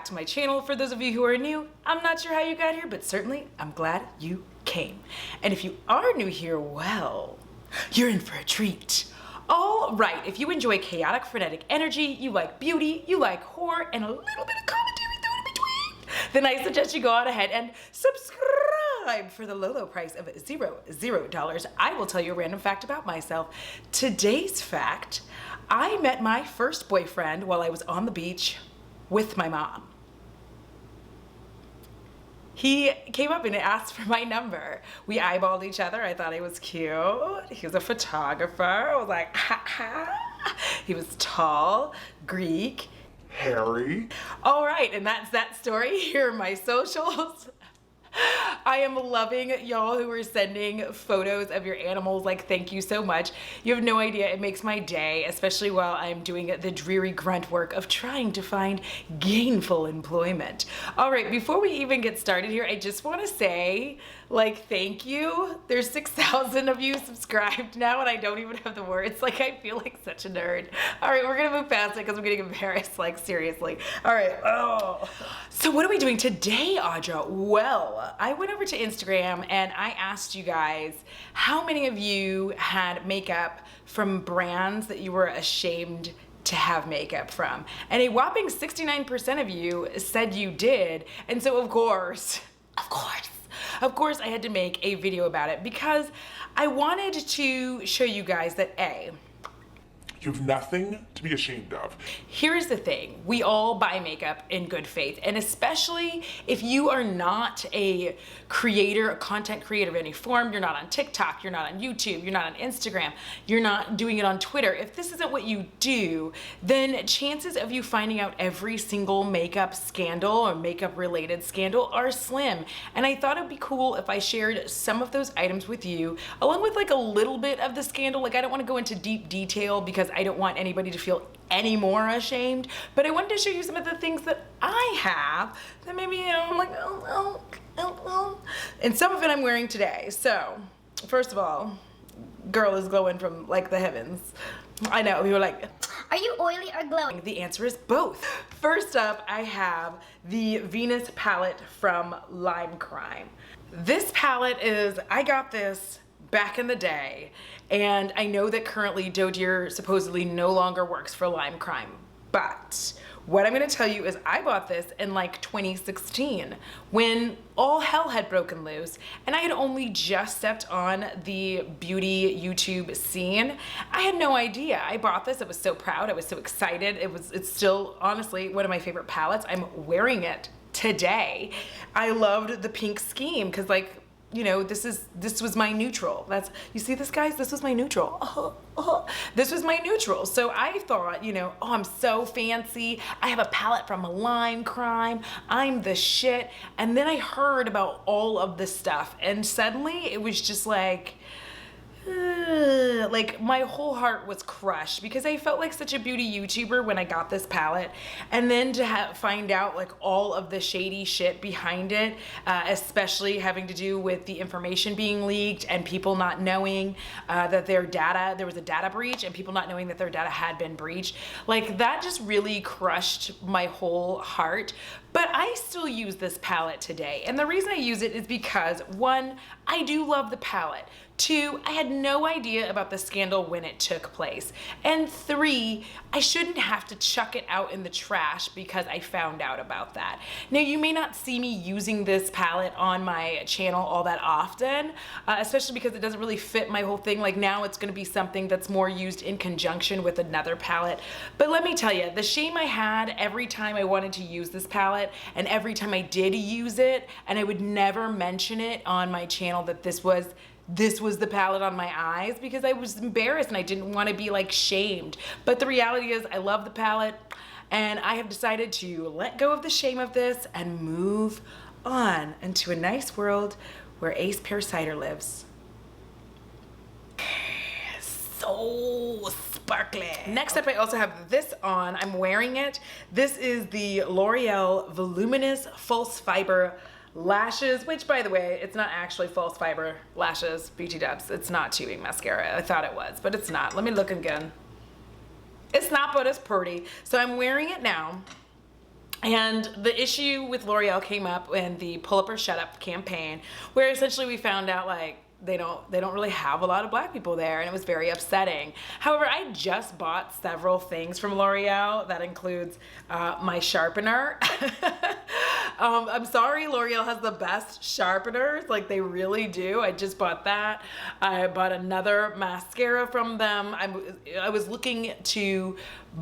to my channel. For those of you who are new, I'm not sure how you got here, but certainly I'm glad you came. And if you are new here, well, you're in for a treat. All right, if you enjoy chaotic, frenetic energy, you like beauty, you like horror, and a little bit of commentary thrown in between, then I suggest you go on ahead and subscribe for the low price of $0. I will tell you a random fact about myself. Today's fact: I met my first boyfriend while I was on the beach with my mom. He came up and asked for my number. We eyeballed each other. I thought he was cute. He was a photographer. I was like, ha ha. He was tall, Greek, Harry. All right, and that's that story. Here are my socials. I am loving y'all who are sending photos of your animals. Like, thank you so much. You have no idea, it makes my day, especially while I'm doing the dreary grunt work of trying to find gainful employment. All right, before we even get started here, I just want to say, like, thank you. There's 6,000 of you subscribed now, and I don't even have the words. Like, I feel like such a nerd. All right, we're gonna move past it because I'm getting embarrassed, like, seriously. All right, oh. So what are we doing today, Audra? Well, I went over to Instagram and I asked you guys how many of you had makeup from brands that you were ashamed to have makeup from. And a whopping 69% of you said you did. And so of course, I had to make a video about it because I wanted to show you guys that A, you have nothing to be ashamed of. here's the thing, we all buy makeup in good faith, and especially if you are not a creator, a content creator of any form, you're not on TikTok, you're not on YouTube, you're not on Instagram, you're not doing it on Twitter. If this isn't what you do, then chances of you finding out every single makeup scandal or makeup related scandal are slim. And I thought it'd be cool if I shared some of those items with you, along with like a little bit of the scandal. Like, I don't want to go into deep detail because I don't want anybody to feel any more ashamed, but I wanted to show you some of the things that I have that maybe, you know, I'm like, and some of it I'm wearing today. So first of all, girl is glowing from like the heavens. I know, we were like, are you oily or glowing? the answer is both. First up, I have the Venus palette from Lime Crime. This palette is, I got this back in the day, and I know that currently Doe Deer supposedly no longer works for Lime Crime, but what I'm gonna tell you is I bought this in like 2016 when all hell had broken loose and I had only just stepped on the beauty YouTube scene. I had no idea. I bought this, I was so proud, I was so excited. It's still honestly one of my favorite palettes. I'm wearing it today. I loved the pink scheme because, like, you know, this was my neutral. That's, you see this, guys? This was my neutral. This was my neutral. So I thought, you know, oh, I'm so fancy. I have a palette from Lime Crime. I'm the shit. And then I heard about all of this stuff, and suddenly it was just like my whole heart was crushed because I felt like such a beauty YouTuber when I got this palette, and then to find out like all of the shady shit behind it, especially having to do with the information being leaked and people not knowing that there was a data breach, and people not knowing that their data had been breached. Like, that just really crushed my whole heart. But I still use this palette today, and the reason I use it is because, one, I do love the palette. Two, I had no idea about the scandal when it took place. And three, I shouldn't have to chuck it out in the trash because I found out about that. Now, you may not see me using this palette on my channel all that often, especially because it doesn't really fit my whole thing. Like, now it's gonna be something that's more used in conjunction with another palette. But let me tell you, the shame I had every time I wanted to use this palette, and every time I did use it, and I would never mention it on my channel that this was the palette on my eyes, because I was embarrassed and I didn't want to be like shamed. But the reality is I love the palette, and I have decided to let go of the shame of this and move on into a nice world where Ace Pear Cider lives. So sparkly. Next up, I also have this on. I'm wearing it. This is the L'Oreal Voluminous False Fiber lashes, which, by the way, it's not actually false fiber lashes, BT dubs. It's not tubing mascara. I thought it was, but it's not. Let me look again. It's not, but it's pretty. So I'm wearing it now. And the issue with L'Oreal came up in the Pull Up or Shut Up campaign, where essentially we found out like they don't really have a lot of black people there, and it was very upsetting. However, I just bought several things from L'Oreal. That includes my sharpener. I'm sorry, L'Oreal has the best sharpeners, like they really do. I just bought that. I bought another mascara from them. I was looking to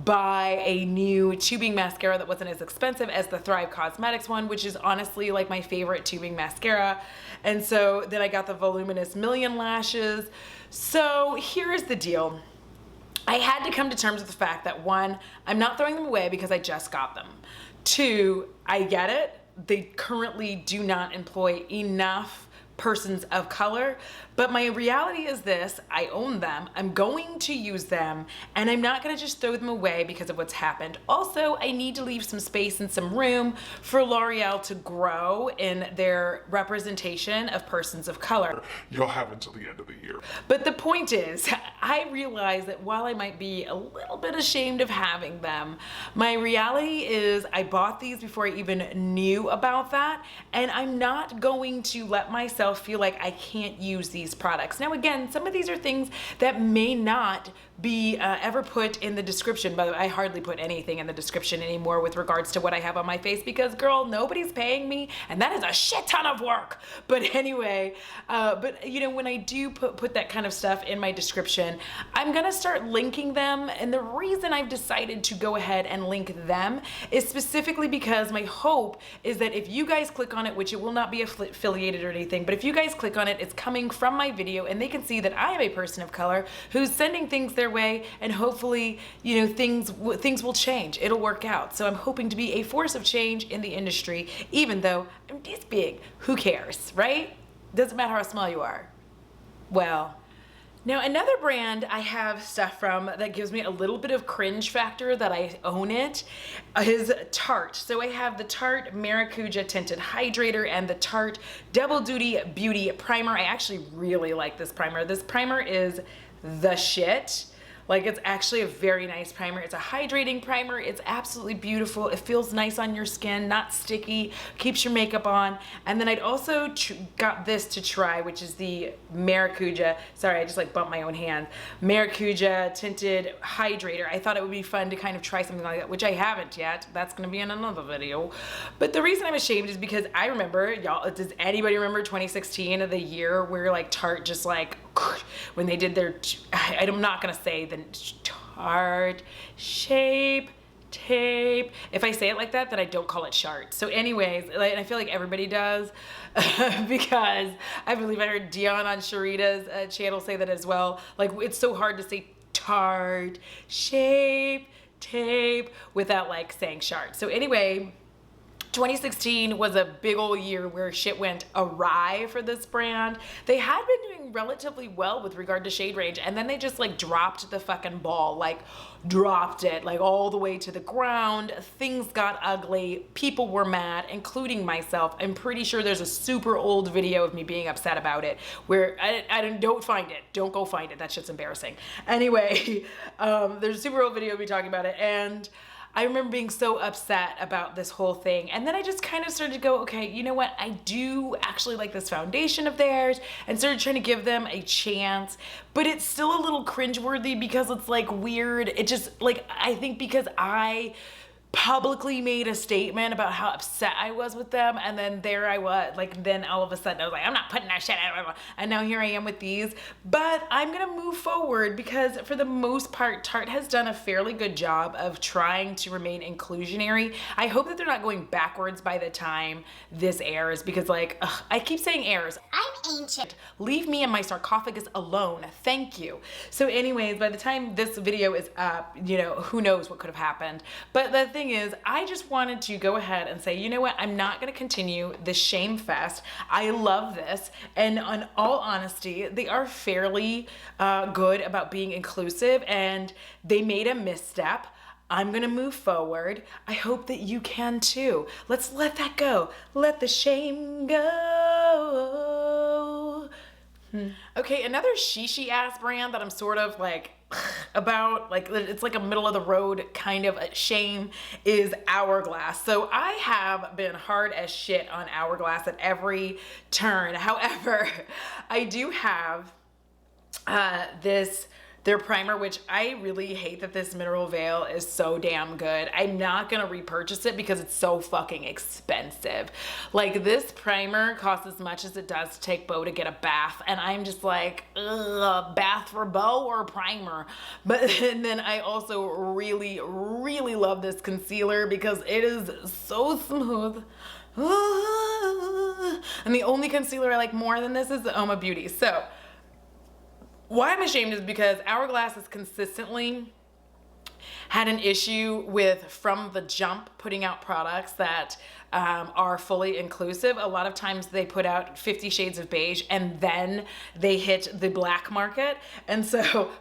buy a new tubing mascara that wasn't as expensive as the Thrive Cosmetics one, which is honestly like my favorite tubing mascara. And so then I got the Voluminous Million Lashes. So here is the deal. I had to come to terms with the fact that one, I'm not throwing them away because I just got them. Two, I get it. They currently do not employ enough persons of color, but my reality is this: I own them, I'm going to use them, and I'm not going to just throw them away because of what's happened. Also, I need to leave some space and some room for L'Oreal to grow in their representation of persons of color. You'll have until the end of the year. But the point is, I realize that while I might be a little bit ashamed of having them, my reality is I bought these before I even knew about that, and I'm not going to let myself feel like I can't use these products. Now again, some of these are things that may not be ever put in the description. By the way, I hardly put anything in the description anymore with regards to what I have on my face because, girl, nobody's paying me, and that is a shit ton of work. But anyway, but you know, when I do put that kind of stuff in my description, I'm gonna start linking them, and the reason I've decided to go ahead and link them is specifically because my hope is that if you guys click on it, which it will not be affiliated or anything, but if you guys click on it, it's coming from my video, and they can see that I am a person of color who's sending things their way, and hopefully, you know, things will change. It'll work out. So I'm hoping to be a force of change in the industry, even though I'm this big. Who cares, right? Doesn't matter how small you are. Well, now another brand I have stuff from that gives me a little bit of cringe factor that I own it is Tarte. So I have the Tarte Maracuja Tinted Hydrator and the Tarte Double Duty Beauty Primer. I actually really like this primer. This primer is the shit. Like, it's actually a very nice primer. It's a hydrating primer. It's absolutely beautiful. It feels nice on your skin, not sticky, keeps your makeup on. And then I'd also got this to try, which is the Maracuja, sorry, I just like bumped my own hand, Maracuja Tinted Hydrator. I thought it would be fun to kind of try something like that, which I haven't yet. That's gonna be in another video. But the reason I'm ashamed is because I remember, y'all, does anybody remember 2016, the year where like Tarte just like, when they did their, I'm not gonna say the Tarte Shape Tape. If I say it like that, then I don't call it Shart. So anyways, like, I feel like everybody does because I believe I heard Dion on Sharita's channel say that as well. Like, it's so hard to say Tarte Shape Tape without like saying Shart. So anyway, 2016 was a big old year where shit went awry for this brand. They had been doing relatively well with regard to shade range, and then they just like dropped the fucking ball, like dropped it like all the way to the ground. Things got ugly. People were mad, including myself. I'm pretty sure there's a super old video of me being upset about it where don't find it. Don't go find it. That shit's embarrassing. Anyway, there's a super old video of me talking about it, and I remember being so upset about this whole thing. And then I just kind of started to go, okay, you know what? I do actually like this foundation of theirs, and started trying to give them a chance. But it's still a little cringeworthy because it's like weird. It just like, I think because I publicly made a statement about how upset I was with them, and then there I was, like, then all of a sudden I was like, I'm not putting that shit out, and now here I am with these. But I'm gonna move forward because for the most part, Tarte has done a fairly good job of trying to remain inclusionary. I hope that they're not going backwards by the time this airs, because like, ugh, I keep saying airs. I'm ancient. Leave me and my sarcophagus alone. Thank you. So anyways, by the time this video is up, you know, who knows what could have happened. But the thing is, I just wanted to go ahead and say, you know what? I'm not going to continue this shame fest. I love this. And in all honesty, they are fairly good about being inclusive, and they made a misstep. I'm gonna move forward. I hope that you can too. Let's let that go. Let the shame go. Okay, another shishi ass brand that I'm sort of like about, like it's like a middle of the road kind of a shame, is Hourglass. So I have been hard as shit on Hourglass at every turn. However, I do have their primer, which I really hate that this mineral veil is so damn good. I'm not gonna repurchase it because it's so fucking expensive. Like, this primer costs as much as it does to take Beau to get a bath, and I'm just like, ugh, bath for Beau or primer? But and then I also really, really love this concealer because it is so smooth. And the only concealer I like more than this is the Oma Beauty. So why I'm ashamed is because Hourglass has consistently had an issue with, from the jump, putting out products that are fully inclusive. A lot of times they put out 50 Shades of Beige and then they hit the black market. And so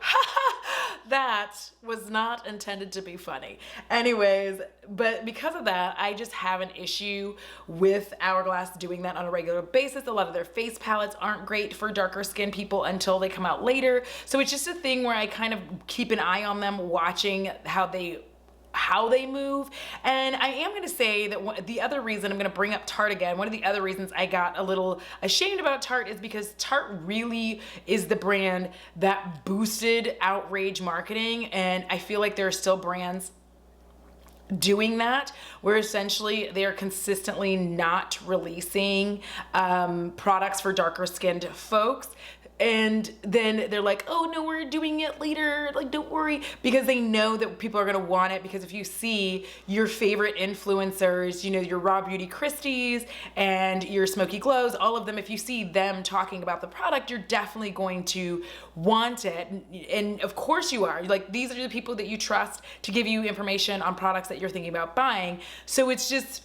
that was not intended to be funny. Anyways, but because of that, I just have an issue with Hourglass doing that on a regular basis. A lot of their face palettes aren't great for darker skinned people until they come out later. So it's just a thing where I kind of keep an eye on them, watching how they move. And I am going to say that the other reason I'm going to bring up Tarte again, one of the other reasons I got a little ashamed about Tarte is because Tarte really is the brand that boosted outrage marketing, and I feel like there are still brands doing that, where essentially they are consistently not releasing products for darker skinned folks. And then they're like, oh no, we're doing it later, like don't worry, because they know that people are gonna want it. Because if you see your favorite influencers, you know, your Raw Beauty Christies and your Smoky Glows, all of them, if you see them talking about the product, you're definitely going to want it. And of course you are. Like, these are the people that you trust to give you information on products that you're thinking about buying. So it's just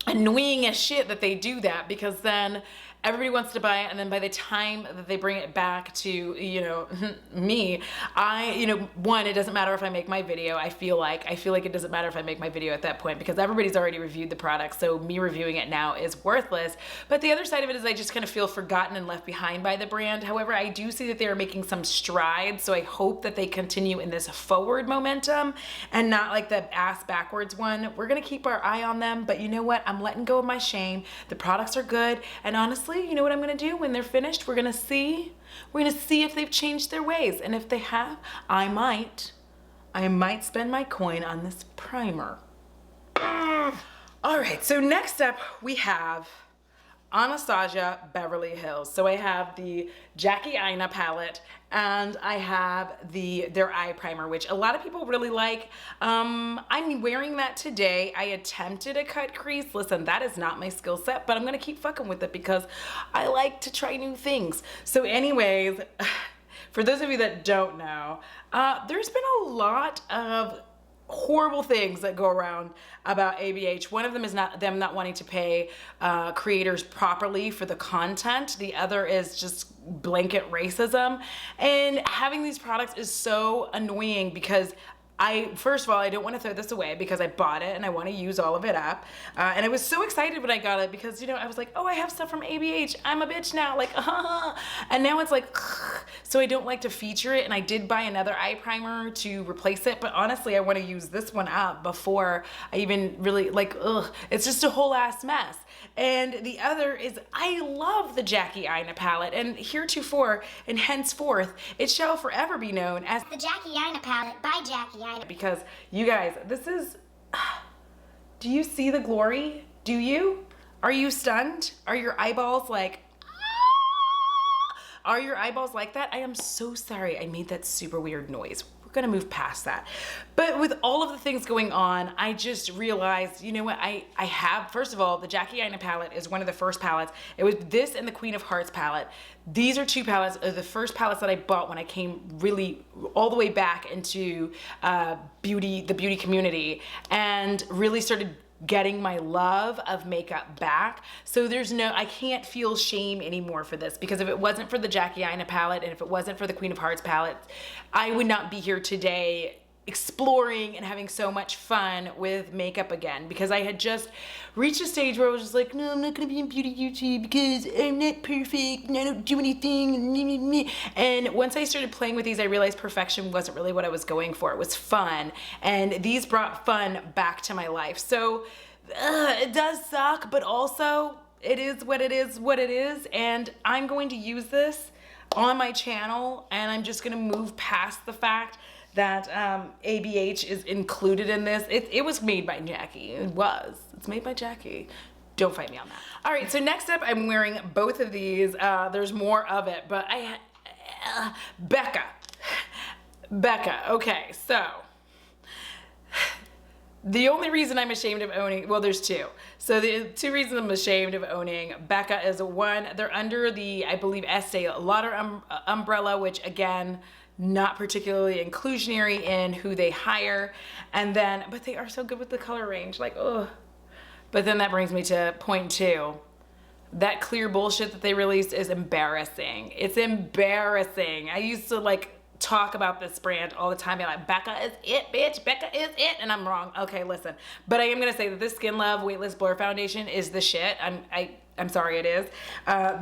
annoying as shit that they do that, because then everybody wants to buy it, and then by the time that they bring it back to, you know, me, one, it doesn't matter if I make my video. I feel like it doesn't matter if I make my video at that point, because everybody's already reviewed the product, so me reviewing it now is worthless. But the other side of it is I just kind of feel forgotten and left behind by the brand. However, I do see that they are making some strides, so I hope that they continue in this forward momentum and not like the ass backwards one. We're gonna keep our eye on them, but you know what? I'm letting go of my shame. The products are good, and honestly, you know what I'm gonna do when they're finished? We're gonna see if they've changed their ways. And if they have, I might spend my coin on this primer. All right, so next up we have Anastasia Beverly Hills. So I have the Jackie Aina palette, and I have their eye primer, which a lot of people really like. I'm wearing that today. I attempted a cut crease. Listen, that is not my skill set, but I'm gonna keep fucking with it because I like to try new things. So anyways, for those of you that don't know, there's been a lot of horrible things that go around about ABH. One of them is them not wanting to pay creators properly for the content. The other is just blanket racism. And having these products is so annoying because first of all, I don't want to throw this away because I bought it and I want to use all of it up. And I was so excited when I got it because, you know, I was like, oh, I have stuff from ABH. I'm a bitch now. Like, and now it's like, so I don't like to feature it. And I did buy another eye primer to replace it. But honestly, I want to use this one up before I even really it's just a whole ass mess. And the other is, I love the Jackie Aina palette, and heretofore and henceforth, it shall forever be known as The Jackie Aina palette by Jackie Aina. Because you guys, this is, do you see the glory? Do you? Are you stunned? Are your eyeballs like, are your eyeballs like that? I am so sorry I made that super weird noise. We're gonna move past that. But with all of the things going on, I just realized, you know what, I have, first of all, the Jackie Aina palette is one of the first palettes. It was this and the Queen of Hearts palette. These are two palettes, the first palettes that I bought when I came really all the way back into the beauty community, and really started getting my love of makeup back. So I can't feel shame anymore for this, because if it wasn't for the Jackie Aina palette and if it wasn't for the Queen of Hearts palette, I would not be here today exploring and having so much fun with makeup again, because I had just reached a stage where I was just like, no, I'm not gonna be in beauty YouTube because I'm not perfect and I don't do anything. And once I started playing with these, I realized perfection wasn't really what I was going for. It was fun, and these brought fun back to my life. So it does suck, but also it is what it is, and I'm going to use this on my channel, and I'm just gonna move past the fact that ABH is included in this. It was made by Jackie. It's made by Jackie. Don't fight me on that. All right, so next up, I'm wearing both of these. There's more of it, but Becca, okay, so the only reason I'm ashamed of owning, well, there's two. So the two reasons I'm ashamed of owning Becca is, one, they're under the, I believe, Estee Lauder umbrella, which again, not particularly inclusionary in who they hire. And then, but they are so good with the color range, like, ugh. But then that brings me to point two. That clear bullshit that they released is embarrassing. It's embarrassing. I used to like talk about this brand all the time, be like, Becca is it, bitch, Becca is it, and I'm wrong. Okay, listen. But I am gonna say that this Skin Love Weightless Blur Foundation is the shit. I'm sorry, it is.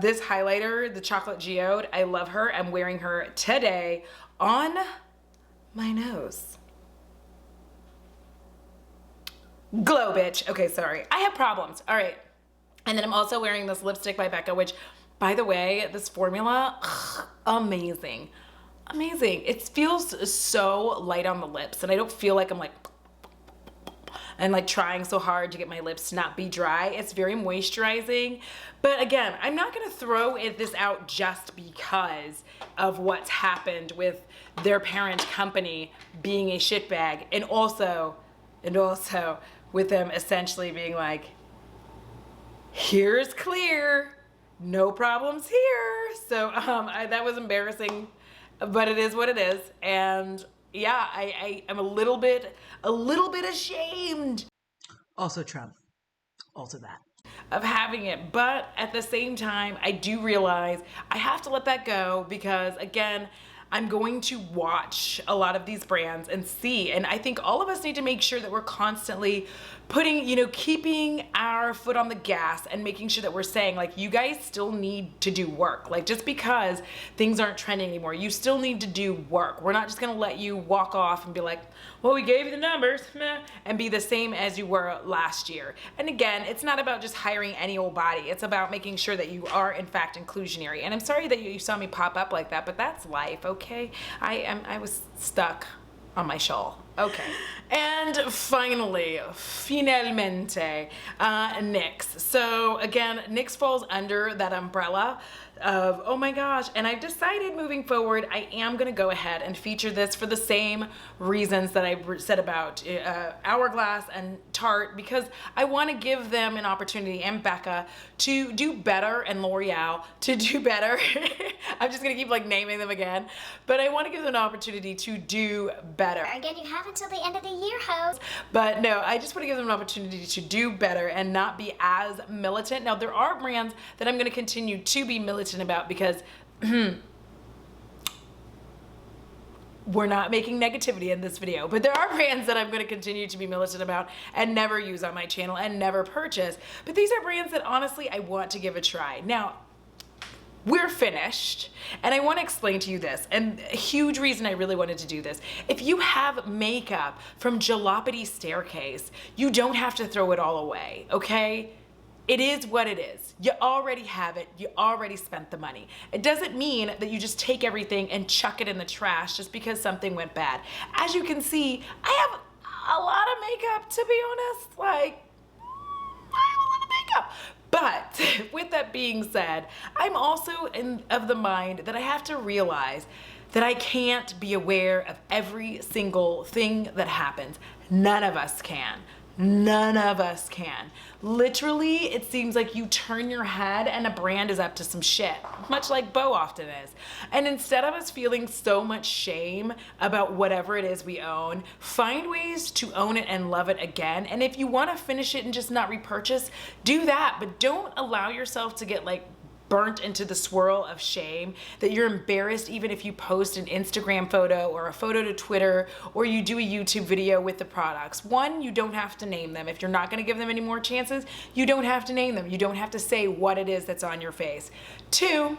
This highlighter, the Chocolate Geode, I love her. I'm wearing her today on my nose. Glow, bitch. Okay, sorry. I have problems. All right. And then I'm also wearing this lipstick by Becca, which, by the way, this formula, amazing. Amazing. It feels so light on the lips, and I don't feel like I'm like, and like trying so hard to get my lips to not be dry. It's very moisturizing. But again, I'm not gonna throw this out just because of what's happened with their parent company being a shitbag, and also with them essentially being like, here's clear, no problems here. So that was embarrassing, but it is what it is. And yeah, I am a little bit ashamed. Also Trump. Also that. Of having it. But at the same time, I do realize I have to let that go, because again, I'm going to watch a lot of these brands and see, and I think all of us need to make sure that we're constantly putting, keeping our foot on the gas and making sure that we're saying, like, you guys still need to do work. Like, just because things aren't trending anymore, you still need to do work. We're not just gonna let you walk off and be like, well, we gave you the numbers, meh, and be the same as you were last year. And again, it's not about just hiring any old body. It's about making sure that you are in fact inclusionary. And I'm sorry that you saw me pop up like that, but that's life, okay? I was stuck on my shawl. Okay. And finally, finalmente, NYX. So again, NYX falls under that umbrella of, oh my gosh, and I've decided moving forward, I am gonna go ahead and feature this for the same reasons that I said about Hourglass and Tarte, because I wanna give them an opportunity, and Becca, to do better, and L'Oreal to do better. I'm just gonna keep like naming them again, but I wanna give them an opportunity to do better. Again, you have until the end of the year, hoes. But no, I just want to give them an opportunity to do better and not be as militant. Now, there are brands that I'm going to continue to be militant about, because we're not making negativity in this video, but there are brands that I'm going to continue to be militant about and never use on my channel and never purchase. But these are brands that honestly I want to give a try. Now, we're finished, and I want to explain to you this, and a huge reason I really wanted to do this. If you have makeup from Jalopity Staircase, you don't have to throw it all away, okay? It is what it is. You already have it. You already spent the money. It doesn't mean that you just take everything and chuck it in the trash just because something went bad. As you can see, I have a lot of makeup, to be honest. Like, I have a lot of makeup. But with that being said, I'm also of the mind that I have to realize that I can't be aware of every single thing that happens. None of us can. None of us can. Literally, it seems like you turn your head and a brand is up to some shit, much like Beau often is. And instead of us feeling so much shame about whatever it is we own, find ways to own it and love it again. And if you want to finish it and just not repurchase, do that, but don't allow yourself to get like burnt into the swirl of shame that you're embarrassed even if you post an Instagram photo or a photo to Twitter or you do a YouTube video with the products. One, you don't have to name them. If you're not going to give them any more chances, you don't have to name them. You don't have to say what it is that's on your face. Two,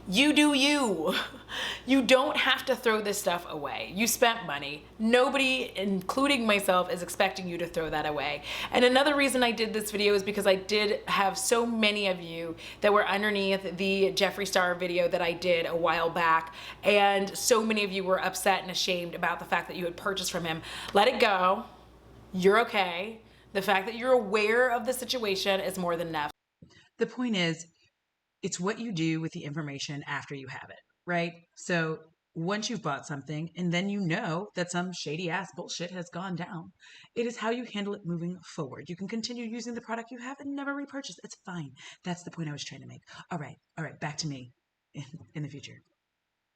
you do you. You don't have to throw this stuff away. You spent money. Nobody, including myself, is expecting you to throw that away. And another reason I did this video is because I did have so many of you that were underneath the Jeffree Star video that I did a while back, and so many of you were upset and ashamed about the fact that you had purchased from him. Let it go. You're okay. The fact that you're aware of the situation is more than enough. The point is, it's what you do with the information after you have it, right? So once you've bought something and then you know that some shady ass bullshit has gone down, it is how you handle it moving forward. You can continue using the product you have and never repurchase. It's fine. That's the point I was trying to make. All right, back to me in the future.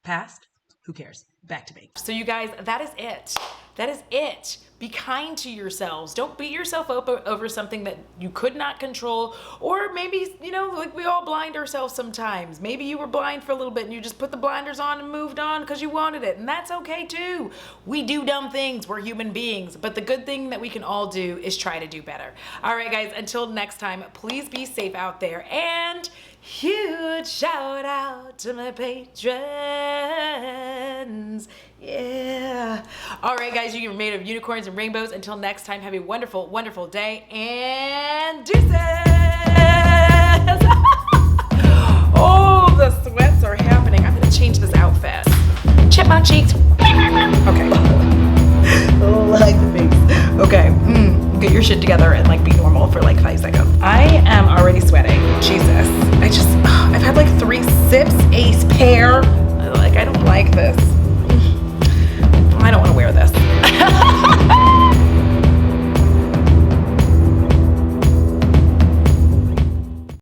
Past, who cares? Back to me. So you guys, that is it. That is it. Be kind to yourselves. Don't beat yourself up over something that you could not control, or maybe, you know, like we all blind ourselves sometimes. Maybe you were blind for a little bit and you just put the blinders on and moved on because you wanted it, and that's okay too. We do dumb things. We're human beings, but the good thing that we can all do is try to do better. All right, guys, until next time, please be safe out there, and huge shout out to my patrons. Yeah. All right, guys, you're made of unicorns and rainbows. Until next time, have a wonderful, wonderful day, and deuces. Oh, the sweats are happening. I'm gonna change this outfit. Chip my cheeks. Okay. Like the face. Okay. Get your shit together and like be normal for like 5 seconds. I am already sweating. Jesus. I've had like 3 sips, ace pear. Like, I don't like this.